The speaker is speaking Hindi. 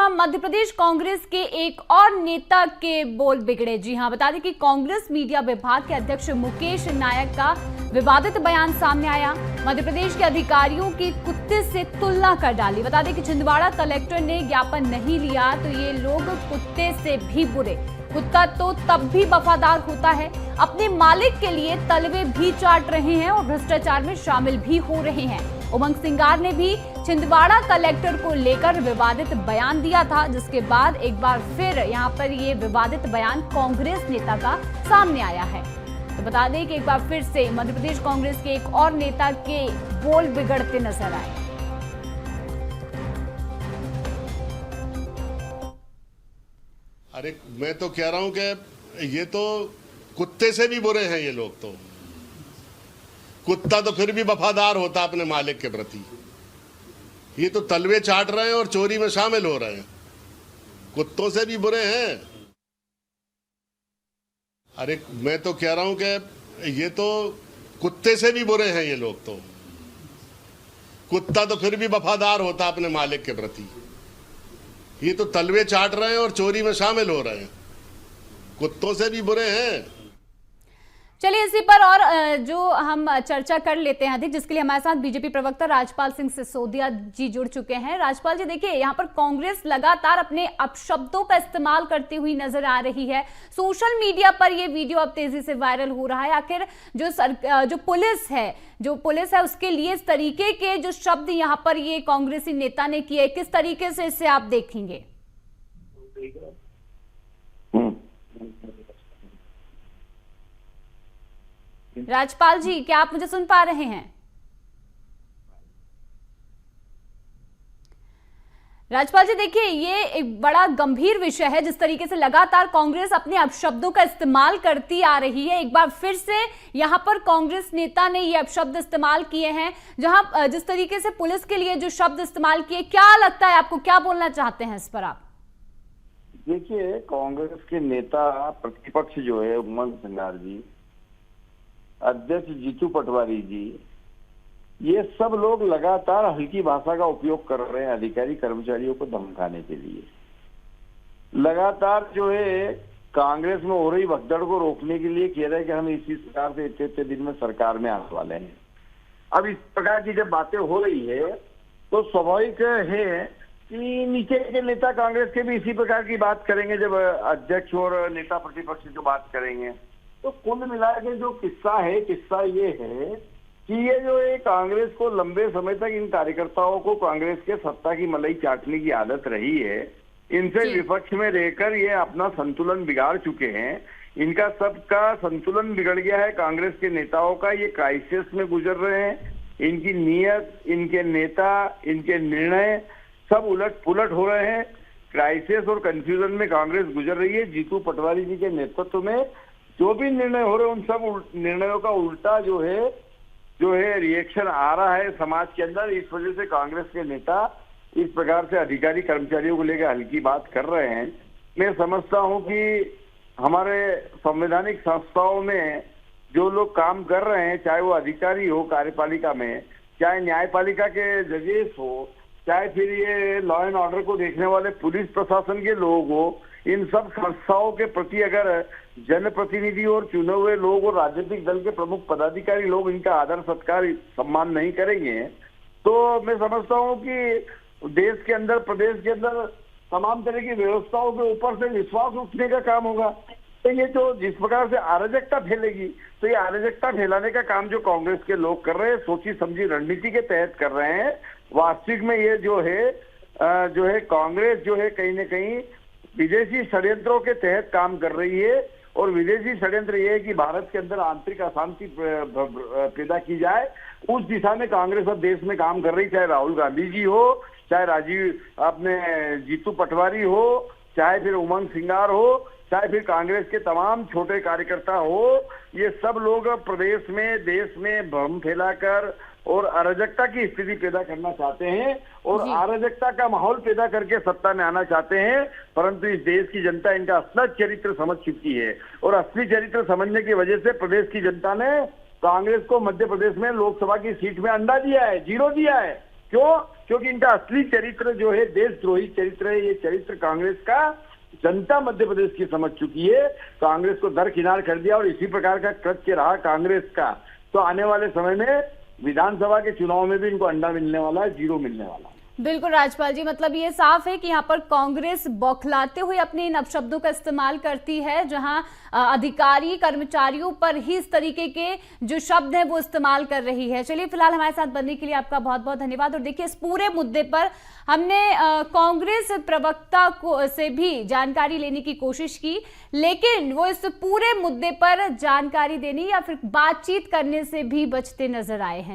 जहां मध्य प्रदेश कांग्रेस के एक और नेता के बोल बिगड़े। जी हां, बता दें कि कांग्रेस मीडिया विभाग के अध्यक्ष मुकेश नायक का विवादित बयान सामने आया। मध्य प्रदेश के अधिकारियों की कुत्ते से तुलना कर डाली। बता दें कि छिंदवाड़ा कलेक्टर ने ज्ञापन नहीं लिया तो ये लोग कुत्ते से भी बुरे। कुत्ता तो तब भी वफादार होता है, अपने मालिक के लिए तलवे भी चाट रहे हैं और भ्रष्टाचार में शामिल भी हो रहे हैं। उमंग सिंगार ने भी छिंदवाड़ा कलेक्टर को लेकर विवादित बयान दिया था, जिसके बाद एक बार फिर यहां पर ये विवादित बयान कांग्रेस नेता का सामने आया है। तो बता दें कि एक बार फिर से मध्य प्रदेश कांग्रेस के एक और नेता के बोल बिगड़ते नजर आए। अरे मैं तो कह रहा हूं कि ये तो कुत्ते से भी बुरे हैं ये लोग। तो कुत्ता तो फिर भी वफादार होता अपने मालिक के प्रति, ये तो तलवे चाट रहे हैं और चोरी में शामिल हो रहे हैं। कुत्तों से भी बुरे हैं। अरे मैं तो कह रहा हूं कि ये तो कुत्ते से भी बुरे हैं ये लोग। तो कुत्ता तो फिर भी वफादार होता अपने मालिक के प्रति, ये तो तलवे चाट रहे हैं और चोरी में शामिल हो रहे हैं। कुत्तों से भी बुरे हैं। चलिए इसी पर और जो हम चर्चा कर लेते हैं अधिक, जिसके लिए हमारे साथ बीजेपी प्रवक्ता राजपाल सिंह सिसोदिया जी जुड़ चुके हैं। राजपाल जी, देखिए यहाँ पर कांग्रेस लगातार अपने अपशब्दों का इस्तेमाल करती हुई नजर आ रही है। सोशल मीडिया पर ये वीडियो अब तेजी से वायरल हो रहा है। आखिर जो पुलिस है उसके लिए इस तरीके के जो शब्द यहाँ पर ये कांग्रेसी नेता ने किए, किस तरीके से इसे आप देखेंगे? राजपाल जी, क्या आप मुझे सुन पा रहे हैं? राजपाल जी, देखिए ये एक बड़ा गंभीर विषय है। जिस तरीके से लगातार कांग्रेस अपने अपशब्दों का इस्तेमाल करती आ रही है, एक बार फिर से यहां पर कांग्रेस नेता ने ये अपशब्द इस्तेमाल किए हैं। जहां जिस तरीके से पुलिस के लिए जो शब्द इस्तेमाल किए, क्या लगता है आपको, क्या बोलना चाहते हैं इस पर आप? देखिए, कांग्रेस के नेता प्रतिपक्ष जो है उमंग सिंगार जी, अध्यक्ष जीतू पटवारी जी, ये सब लोग लगातार हल्की भाषा का उपयोग कर रहे हैं अधिकारी कर्मचारियों को धमकाने के लिए। लगातार जो है कांग्रेस में हो रही भगदड़ को रोकने के लिए कह रहे हैं कि हम इसी प्रकार से इतने दिन में सरकार में आने वाले हैं। अब इस प्रकार की जब बातें हो रही है तो स्वाभाविक है कि नीचे के नेता कांग्रेस के भी इसी प्रकार की बात करेंगे जब अध्यक्ष और नेता प्रतिपक्ष जो बात करेंगे। तो कुल मिला के जो किस्सा ये है कि ये जो है कांग्रेस को लंबे समय तक इन कार्यकर्ताओं को कांग्रेस के सत्ता की मलाई चाटने की आदत रही है। इनसे विपक्ष में रहकर ये अपना संतुलन बिगाड़ चुके हैं। इनका सबका संतुलन बिगड़ गया है। कांग्रेस के नेताओं का ये क्राइसिस में गुजर रहे हैं। इनकी नीयत, इनके नेता, इनके निर्णय सब उलट पुलट हो रहे हैं। क्राइसिस और कंफ्यूजन में कांग्रेस गुजर रही है। जीतू पटवारी जी के नेतृत्व में जो भी निर्णय हो रहे हैं उन सब निर्णयों का उल्टा जो है रिएक्शन आ रहा है समाज के अंदर। इस वजह से कांग्रेस के नेता इस प्रकार से अधिकारी कर्मचारियों को लेकर हल्की बात कर रहे हैं। मैं समझता हूं कि हमारे संवैधानिक संस्थाओं में जो लोग काम कर रहे हैं, चाहे वो अधिकारी हो कार्यपालिका में, चाहे न्यायपालिका के जजेस हो, चाहे फिर ये लॉ एंड ऑर्डर को देखने वाले पुलिस प्रशासन के लोग हो, इन सब संस्थाओं के प्रति अगर जनप्रतिनिधि और चुने हुए लोग और राजनीतिक दल के प्रमुख पदाधिकारी लोग इनका आदर सत्कार सम्मान नहीं करेंगे तो मैं समझता हूं कि देश के अंदर, प्रदेश के अंदर तमाम तरह की व्यवस्थाओं के ऊपर से विश्वास उठने का काम होगा। तो ये जो जिस प्रकार से अराजकता फैलेगी, तो ये अराजकता फैलाने का काम जो कांग्रेस के लोग कर रहे हैं, सोची समझी रणनीति के तहत कर रहे हैं। वास्तविक में ये जो है कांग्रेस जो है कहीं न कहीं विदेशी षड्यंत्रों के तहत काम कर रही है। और विदेशी षड्यंत्र ये है कि भारत के अंदर आंतरिक अशांति पैदा की जाए, उस दिशा में कांग्रेस अब देश में काम कर रही। चाहे राहुल गांधी जी हो, चाहे जीतू पटवारी हो, चाहे फिर उमंग सिंगार हो, चाहे फिर कांग्रेस के तमाम छोटे कार्यकर्ता हो, ये सब लोग प्रदेश में, देश में भ्रम फैलाकर और अराजकता की स्थिति पैदा करना चाहते हैं और अराजकता का माहौल पैदा करके सत्ता में आना चाहते हैं। परंतु इस देश की जनता इनका असली चरित्र समझ चुकी है और असली चरित्र समझने की वजह से प्रदेश की जनता ने कांग्रेस को मध्य प्रदेश में लोकसभा की सीट में अंडा दिया है, जीरो दिया है। क्यों? क्योंकि इनका असली चरित्र जो है देशद्रोही चरित्र है। ये चरित्र कांग्रेस का जनता मध्य प्रदेश की समझ चुकी है, कांग्रेस को दरकिनार कर दिया और इसी प्रकार का कृत्य रहा कांग्रेस का। तो आने वाले समय में विधानसभा के चुनाव में भी इनको अंडा मिलने वाला है, जीरो मिलने वाला है। बिल्कुल राजपाल जी, मतलब ये साफ है कि यहाँ पर कांग्रेस बौखलाते हुए अपने इन अपशब्दों का इस्तेमाल करती है, जहां अधिकारी कर्मचारियों पर ही इस तरीके के जो शब्द हैं वो इस्तेमाल कर रही है। चलिए, फिलहाल हमारे साथ बनने के लिए आपका बहुत बहुत धन्यवाद। और देखिए, इस पूरे मुद्दे पर हमने कांग्रेस प्रवक्ता को से भी जानकारी लेने की कोशिश की, लेकिन वो इस पूरे मुद्दे पर जानकारी देने या फिर बातचीत करने से भी बचते नजर आए हैं।